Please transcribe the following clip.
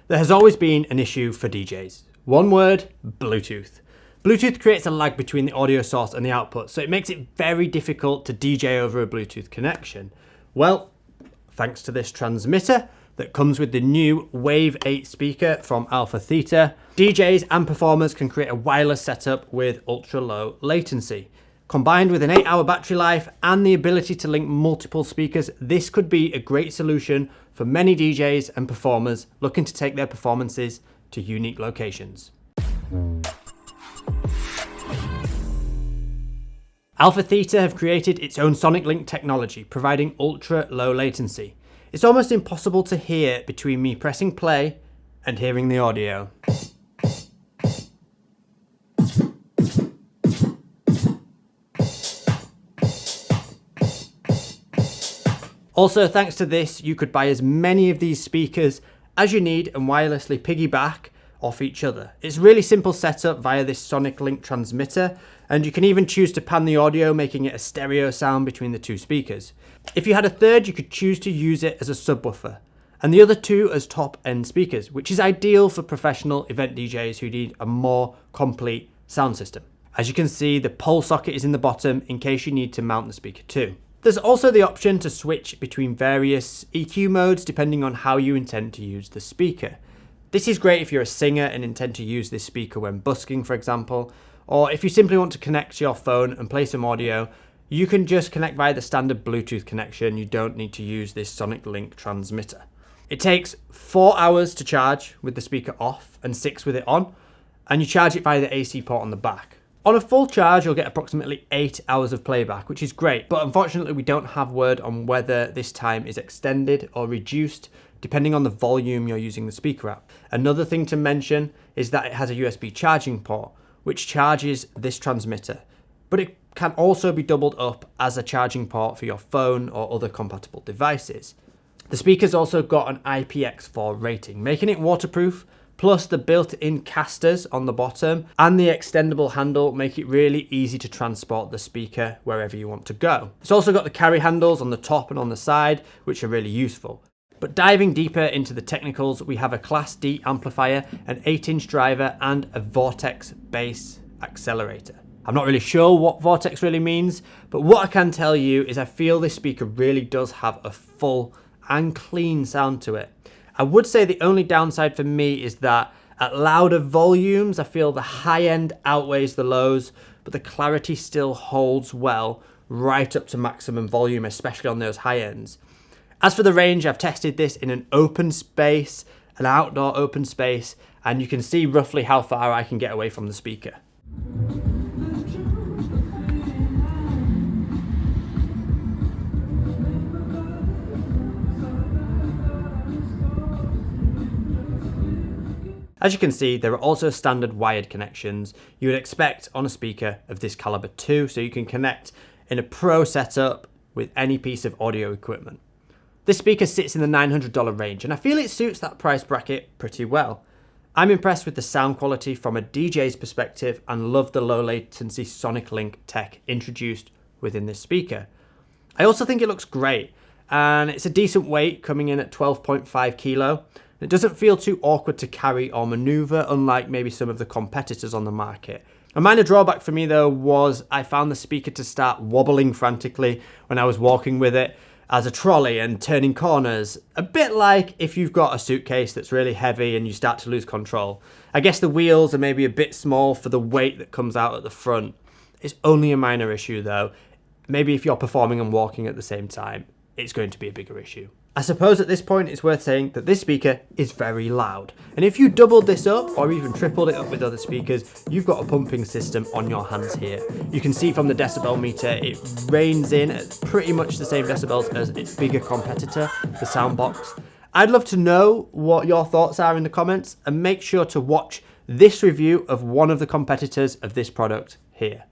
There has always been an issue for DJs. One word, Bluetooth. Bluetooth creates a lag between the audio source and the output, so it makes it very difficult to DJ over a Bluetooth connection. Well, thanks to this transmitter that comes with the new Wave 8 speaker from AlphaTheta, DJs and performers can create a wireless setup with ultra low latency. Combined with an 8-hour battery life and the ability to link multiple speakers, this could be a great solution for many DJs and performers looking to take their performances to unique locations. AlphaTheta have created its own sonic link technology, providing ultra low latency. It's almost impossible to hear between me pressing play and hearing the audio. Also, thanks to this, you could buy as many of these speakers as you need and wirelessly piggyback off each other. It's really simple setup via this sonic link transmitter, and you can even choose to pan the audio, making it a stereo sound between the two speakers. If you had a third, you could choose to use it as a subwoofer, and the other two as top-end speakers, which is ideal for professional event DJs who need a more complete sound system. As you can see, the pole socket is in the bottom in case you need to mount the speaker too. There's also the option to switch between various EQ modes depending on how you intend to use the speaker. This is great if you're a singer and intend to use this speaker when busking, for example, or if you simply want to connect to your phone and play some audio, you can just connect via the standard Bluetooth connection. You don't need to use this sonic link transmitter. It takes 4 hours to charge with the speaker off and 6 with it on, and you charge it via the AC port on the back. On a full charge, you'll get approximately 8 hours of playback, which is great, but unfortunately we don't have word on whether this time is extended or reduced depending on the volume you're using the speaker at. Another thing to mention is that it has a USB charging port, which charges this transmitter, but it can also be doubled up as a charging port for your phone or other compatible devices. The speaker's also got an IPX4 rating, making it waterproof, plus the built-in casters on the bottom and the extendable handle make it really easy to transport the speaker wherever you want to go. It's also got the carry handles on the top and on the side, which are really useful. But diving deeper into the technicals, we have a Class D amplifier, an 8-inch driver, and a Vortex bass accelerator. I'm not really sure what Vortex really means, but what I can tell you is I feel this speaker really does have a full and clean sound to it. I would say the only downside for me is that at louder volumes, I feel the high end outweighs the lows, but the clarity still holds well right up to maximum volume, especially on those high ends. As for the range, I've tested this in an open space, an outdoor open space, and you can see roughly how far I can get away from the speaker. As you can see, there are also standard wired connections you would expect on a speaker of this caliber too, so you can connect in a pro setup with any piece of audio equipment. This speaker sits in the $900 range, and I feel it suits that price bracket pretty well. I'm impressed with the sound quality from a DJ's perspective and love the low latency sonic link tech introduced within this speaker. I also think it looks great, and it's a decent weight coming in at 12.5 kilo. It doesn't feel too awkward to carry or maneuver, unlike maybe some of the competitors on the market. A minor drawback for me though was I found the speaker to start wobbling frantically when I was walking with it as a trolley and turning corners, a bit like if you've got a suitcase that's really heavy and you start to lose control. I guess the wheels are maybe a bit small for the weight that comes out at the front. It's only a minor issue though. Maybe if you're performing and walking at the same time, it's going to be a bigger issue. I suppose at this point it's worth saying that this speaker is very loud. And if you doubled this up or even tripled it up with other speakers, you've got a pumping system on your hands here. You can see from the decibel meter, it reigns in at pretty much the same decibels as its bigger competitor, the Soundbox. I'd love to know what your thoughts are in the comments, and make sure to watch this review of one of the competitors of this product here.